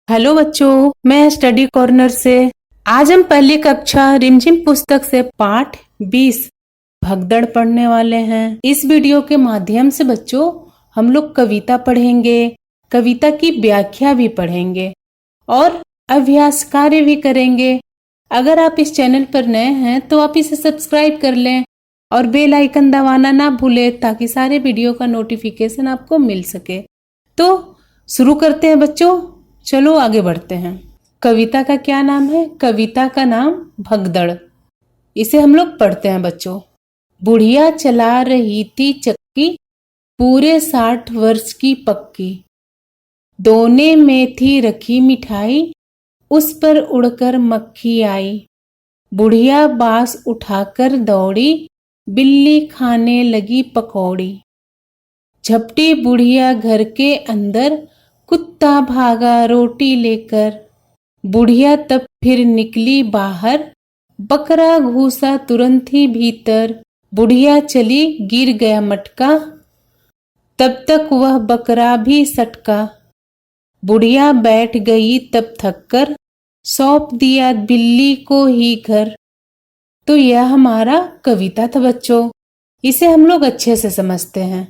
Hello बच्चों, मैं study corner से आज हम पहली कक्षा रिमझिम पुस्तक से पाठ 20 भगदड़ पढ़ने वाले हैं। इस वीडियो के माध्यम से बच्चों हम लोग कविता पढ़ेंगे, कविता की व्याख्या भी पढ़ेंगे और अभ्यास कार्य भी करेंगे। अगर आप इस चैनल पर नए हैं तो आप इसे सब्सक्राइब कर लें और बेल आइकन दबाना ना भूलें ताकि सारे वीडियो का नोटिफिकेशन आपको मिल सके। तो शुरू करते हैं बच्चों, चलो आगे बढ़ते हैं। कविता का क्या नाम है? कविता का नाम भगदड़। इसे हम लोग पढ़ते हैं बच्चों। बुढ़िया चला रही थी चक्की, पूरे 60 वर्ष की पक्की। दोने में थी रखी मिठाई, उस पर उड़कर मक्खी आई। बुढ़िया बांस उठाकर दौड़ी, बिल्ली खाने लगी पकौड़ी। झपटी बुढ़िया घर के अंदर, कुत्ता भागा रोटी लेकर। बुढ़िया तब फिर निकली बाहर, बकरा घुसा तुरंत ही भीतर। बुढ़िया चली गिर गया मटका, तब तक वह बकरा भी सटका। बुढ़िया बैठ गई तब थककर, सौंप दिया बिल्ली को ही घर। तो यह हमारा कविता था बच्चों। इसे हम लोग अच्छे से समझते हैं।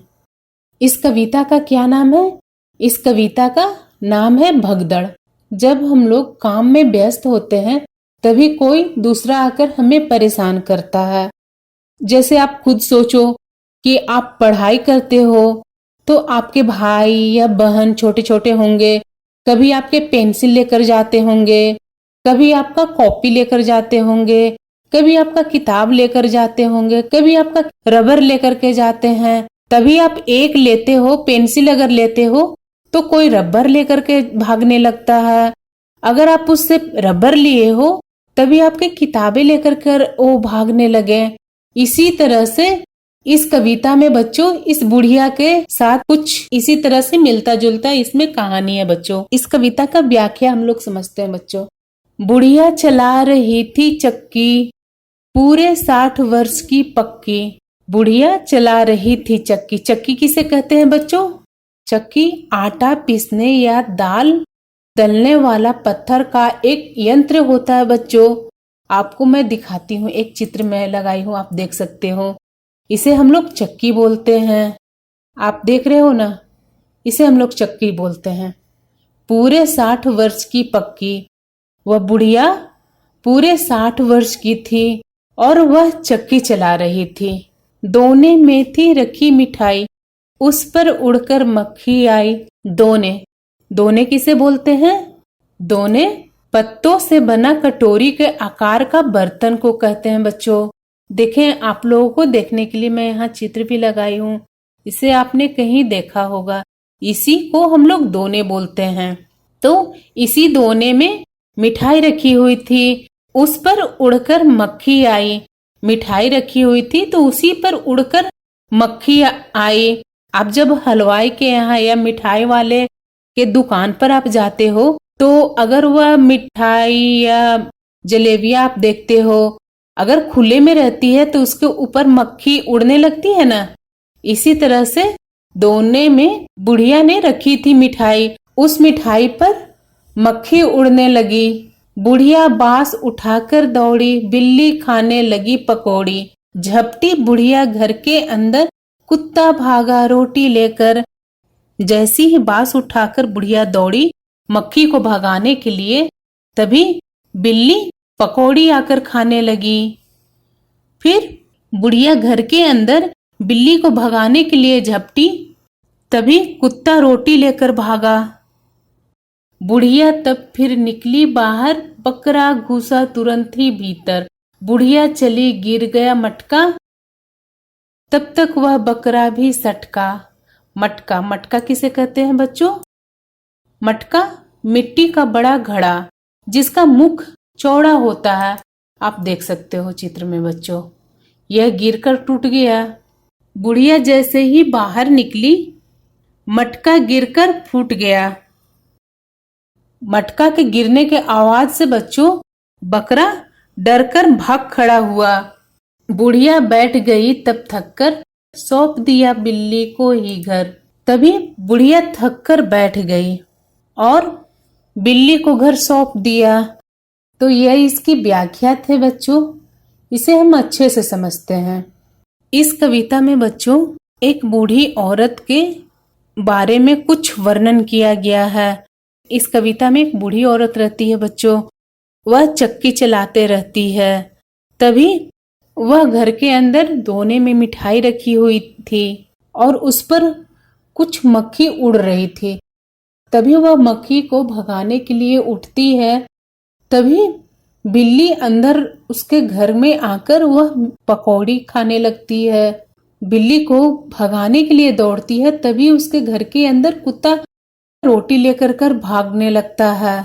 इस कविता का क्या नाम है? इस कविता का नाम है भगदड़। जब हम लोग काम में व्यस्त होते हैं तभी कोई दूसरा आकर हमें परेशान करता है। जैसे आप खुद सोचो कि आप पढ़ाई करते हो तो आपके भाई या बहन छोटे छोटे होंगे। कभी आपके पेंसिल लेकर जाते होंगे, कभी आपका कॉपी लेकर जाते होंगे, कभी आपका किताब लेकर जाते होंगे, कभी आपका रबर लेकर के जाते हैं। तभी आप एक लेते हो, पेंसिल अगर लेते हो तो कोई रबर लेकर के भागने लगता है। अगर आप उससे रबर लिए हो तभी आपके किताबें लेकर कर वो भागने लगे। इसी तरह से इस कविता में बच्चों इस बुढ़िया के साथ कुछ इसी तरह से मिलता जुलता इसमें कहानी है बच्चों। इस कविता का व्याख्या हम लोग समझते हैं बच्चों। बुढ़िया चला रही थी चक्की, पूरे 60 वर्ष की पक्की। बुढ़िया चला रही थी चक्की। चक्की किसे कहते हैं बच्चों? चक्की आटा पीसने या दाल दलने वाला पत्थर का एक यंत्र होता है बच्चों। आपको मैं दिखाती हूँ, एक चित्र में लगाई हूँ, आप देख सकते हो। इसे हम लोग चक्की बोलते हैं। आप देख रहे हो ना, इसे हम लोग चक्की बोलते हैं। पूरे 60 वर्ष की पक्की। वह बुढ़िया पूरे 60 वर्ष की थी और वह चक्की चला रही थी। दोने में थी रखी मिठाई, उस पर उड़कर मक्खी आई। दोने, दोने किसे बोलते हैं? दोने पत्तों से बना कटोरी के आकार का बर्तन को कहते हैं बच्चों। देखें, आप लोगों को देखने के लिए मैं यहाँ चित्र भी लगाई हूँ। इसे आपने कहीं देखा होगा। इसी को हम लोग दोने बोलते हैं। तो इसी दोने में मिठाई रखी हुई थी, उस पर उड़कर मक्खी आई। मिठाई रखी हुई थी तो उसी पर उड़कर मक्खी आई। आप जब हलवाई के यहाँ या मिठाई वाले के दुकान पर आप जाते हो तो अगर वह मिठाई या जलेबियां आप देखते हो, अगर खुले में रहती है तो उसके ऊपर मक्खी उड़ने लगती है ना। इसी तरह से दोने में बुढ़िया ने रखी थी मिठाई, उस मिठाई पर मक्खी उड़ने लगी। बुढ़िया बांस उठाकर दौड़ी, बिल्ली खाने लगी पकौड़ी। झपटी बुढ़िया घर के अंदर, कुत्ता भागा रोटी लेकर। जैसी ही बांस उठाकर बुढ़िया दौड़ी मक्खी को भगाने के लिए, तभी बिल्ली पकौड़ी आकर खाने लगी। फिर बुढ़िया घर के अंदर बिल्ली को भगाने के लिए झपटी, तभी कुत्ता रोटी लेकर भागा। बुढ़िया तब फिर निकली बाहर, बकरा घुसा तुरंत ही भीतर। बुढ़िया चली गिर गया मटका, तब तक वह बकरा भी सटका। मटका, मटका किसे कहते हैं बच्चों? मटका मिट्टी का बड़ा घड़ा जिसका मुख चौड़ा होता है। आप देख सकते हो चित्र में बच्चों। यह गिरकर टूट गया। बुढ़िया जैसे ही बाहर निकली, मटका गिरकर फूट गया। मटका के गिरने के आवाज से बच्चों बकरा डरकर भाग खड़ा हुआ। बुढ़िया बैठ गई तब थककर, सौंप दिया बिल्ली को ही घर। तभी बुढ़िया थककर बैठ गई और बिल्ली को घर सौंप दिया। तो यह इसकी व्याख्या थे बच्चों, इसे हम अच्छे से समझते हैं। इस कविता में बच्चों एक बूढ़ी औरत के बारे में कुछ वर्णन किया गया है। इस कविता में एक बूढ़ी औरत रहती है बच्चों, वह चक्की चलाते रहती है। तभी वह घर के अंदर दोने में मिठाई रखी हुई थी और उस पर कुछ मक्खी उड़ रही थी। तभी वह मक्खी को भगाने के लिए उठती है। तभी बिल्ली अंदर उसके घर में आकर वह पकौड़ी खाने लगती है। बिल्ली को भगाने के लिए दौड़ती है। तभी उसके घर के अंदर कुत्ता रोटी लेकर कर भागने लगता है।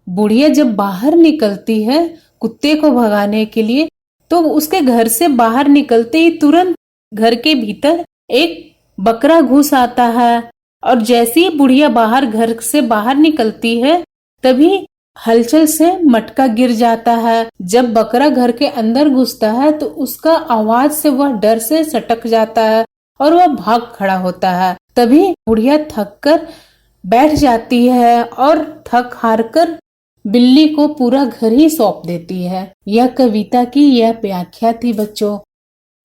बुढ़िया जब बाहर निकलती है कुत्ते को भगाने के लिए, तो उसके घर से बाहर निकलते ही तुरंत घर के भीतर एक बकरा घुस आता है। और जैसे ही बुढ़िया घर से बाहर निकलती है, तभी हलचल से मटका गिर जाता है। जब बकरा घर के अंदर घुसता है तो उसका आवाज से वह डर से सटक जाता है और वह भाग खड़ा होता है। तभी बुढ़िया थक कर बैठ जाती है और थक हार कर बिल्ली को पूरा घर ही सौंप देती है। यह कविता की यह व्याख्या थी बच्चों।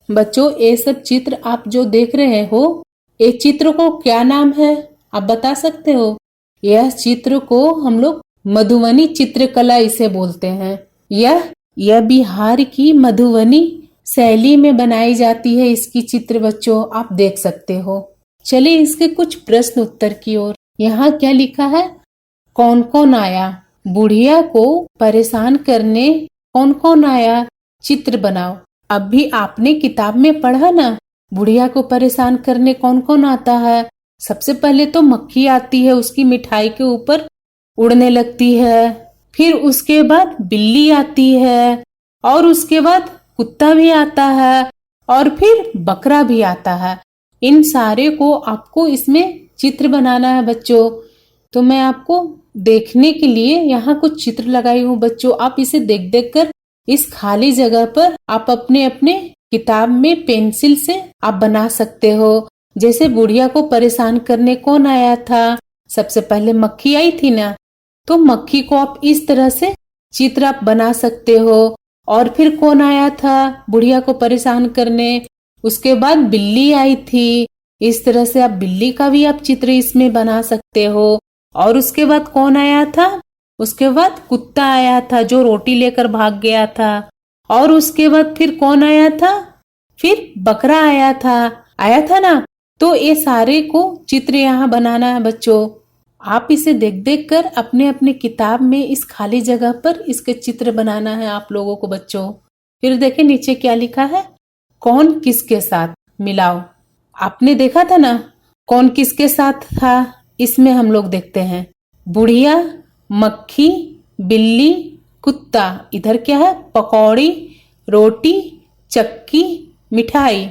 बच्चों ये सब चित्र आप जो देख रहे हो, ये चित्र को क्या नाम है आप बता सकते हो? यह चित्र को हम लोग मधुबनी चित्रकला इसे बोलते हैं। यह बिहार की मधुबनी शैली में बनाई जाती है। इसकी चित्र बच्चों आप देख सकते हो। चलिए इसके कुछ प्रश्न उत्तर की ओर। यहाँ क्या लिखा है? कौन कौन आया? बुढ़िया को परेशान करने कौन कौन आया? चित्र बनाओ। अब भी आपने किताब में पढ़ा ना, बुढ़िया को परेशान करने कौन कौन आता है? सबसे पहले तो मक्खी आती है, उसकी मिठाई के ऊपर उड़ने लगती है। फिर उसके बाद बिल्ली आती है और उसके बाद कुत्ता भी आता है और फिर बकरा भी आता है। इन सारे को आपको इसमें चित्र बनाना है बच्चों। तो मैं आपको देखने के लिए यहाँ कुछ चित्र लगाई हूँ बच्चों। आप इसे देख देख कर इस खाली जगह पर आप अपने अपने किताब में पेंसिल से आप बना सकते हो। जैसे बुढ़िया को परेशान करने कौन आया था? सबसे पहले मक्खी आई थी ना, तो मक्खी को आप इस तरह से चित्र आप बना सकते हो। और फिर कौन आया था बुढ़िया को परेशान करने? उसके बाद बिल्ली आई थी। इस तरह से आप बिल्ली का भी आप चित्र इसमें बना सकते हो। और उसके बाद कौन आया था? उसके बाद कुत्ता आया था जो रोटी लेकर भाग गया था। और उसके बाद फिर कौन आया था? फिर बकरा आया था ना। तो ये सारे को चित्र यहाँ बनाना है बच्चों। आप इसे देख देख कर अपने अपने किताब में इस खाली जगह पर इसके चित्र बनाना है आप लोगों को बच्चों। फिर देखें नीचे क्या लिखा है? कौन किसके साथ? मिलाओ। आपने देखा था ना कौन किसके साथ था? इसमें हम लोग देखते हैं बुढ़िया, मक्खी, बिल्ली, कुत्ता। इधर क्या है? पकौड़ी, रोटी, चक्की, मिठाई।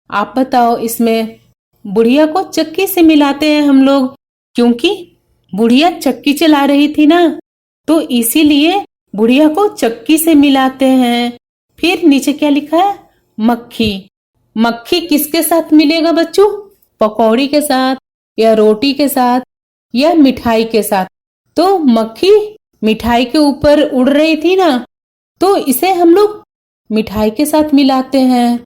आप बताओ इसमें बुढ़िया को चक्की से मिलाते हैं हम लोग, क्योंकि बुढ़िया चक्की चला रही थी ना, तो इसीलिए बुढ़िया को चक्की से मिलाते हैं। फिर नीचे क्या लिखा है? मक्खी। मक्खी किसके साथ मिलेगा बच्चों? पकौड़ी के साथ या रोटी के साथ या मिठाई के साथ। तो मक्खी मिठाई के ऊपर उड़ रही थी ना, तो इसे हम लोग मिठाई के साथ मिलाते हैं।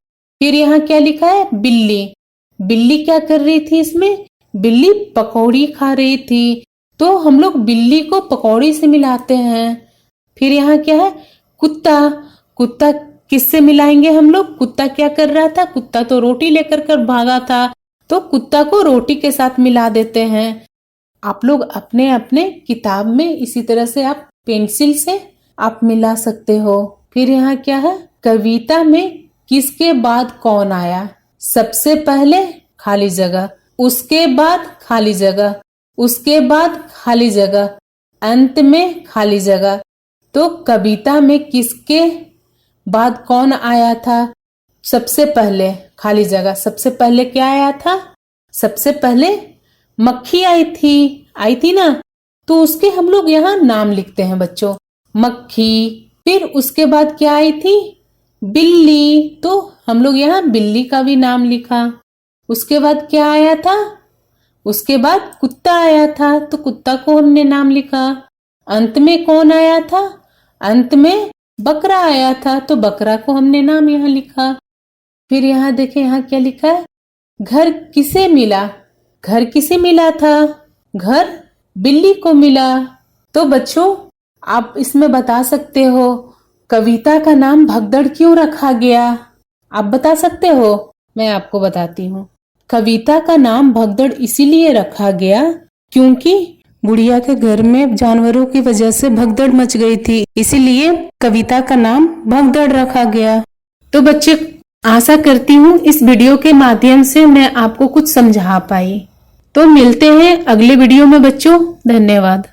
फिर यहाँ क्या लिखा है? बिल्ली। बिल्ली क्या कर रही थी इसमें? बिल्ली पकौड़ी खा रही थी, तो हम लोग बिल्ली को पकौड़ी से मिलाते हैं। फिर यहाँ क्या है? कुत्ता। कुत्ता किससे मिलाएंगे हम लोग? कुत्ता क्या कर रहा था? कुत्ता तो रोटी लेकर कर भागा था, तो कुत्ता को रोटी के साथ मिला देते हैं। आप लोग अपने अपने किताब में इसी तरह से आप पेंसिल से आप मिला सकते हो। फिर यहाँ क्या है? कविता में किसके बाद कौन आया? सबसे पहले खाली जगह, उसके बाद खाली जगह, उसके बाद खाली जगह, अंत में खाली जगह। तो कविता में किसके बाद कौन आया था? सबसे पहले खाली जगह। सबसे पहले क्या आया था? सबसे पहले मक्खी आई थी ना, तो उसके हम लोग यहाँ नाम लिखते हैं बच्चों, मक्खी। फिर उसके बाद क्या आई थी? बिल्ली, तो हम लोग यहाँ बिल्ली का भी नाम लिखा। उसके बाद क्या आया था? उसके बाद कुत्ता आया था, तो कुत्ता को हमने नाम लिखा। अंत में कौन आया था? अंत में बकरा आया था, तो बकरा को हमने नाम यहाँ लिखा। फिर यहाँ देखें, यहाँ क्या लिखा है? घर किसे मिला? घर किसे मिला था? घर बिल्ली को मिला। तो बच्चों, आप इसमें बता सकते हो कविता का नाम भगदड़ क्यों रखा गया? आप बता सकते हो? मैं आपको बताती हूँ। कविता का नाम भगदड़ इसीलिए रखा गया क्योंकि गुड़िया के घर में जानवरों की वजह से भगदड़ मच गई थी, इसीलिए कविता का नाम भगदड़ रखा गया। तो बच्चे, आशा करती हूँ इस वीडियो के माध्यम से मैं आपको कुछ समझा पाई। तो मिलते हैं अगले वीडियो में बच्चों। धन्यवाद।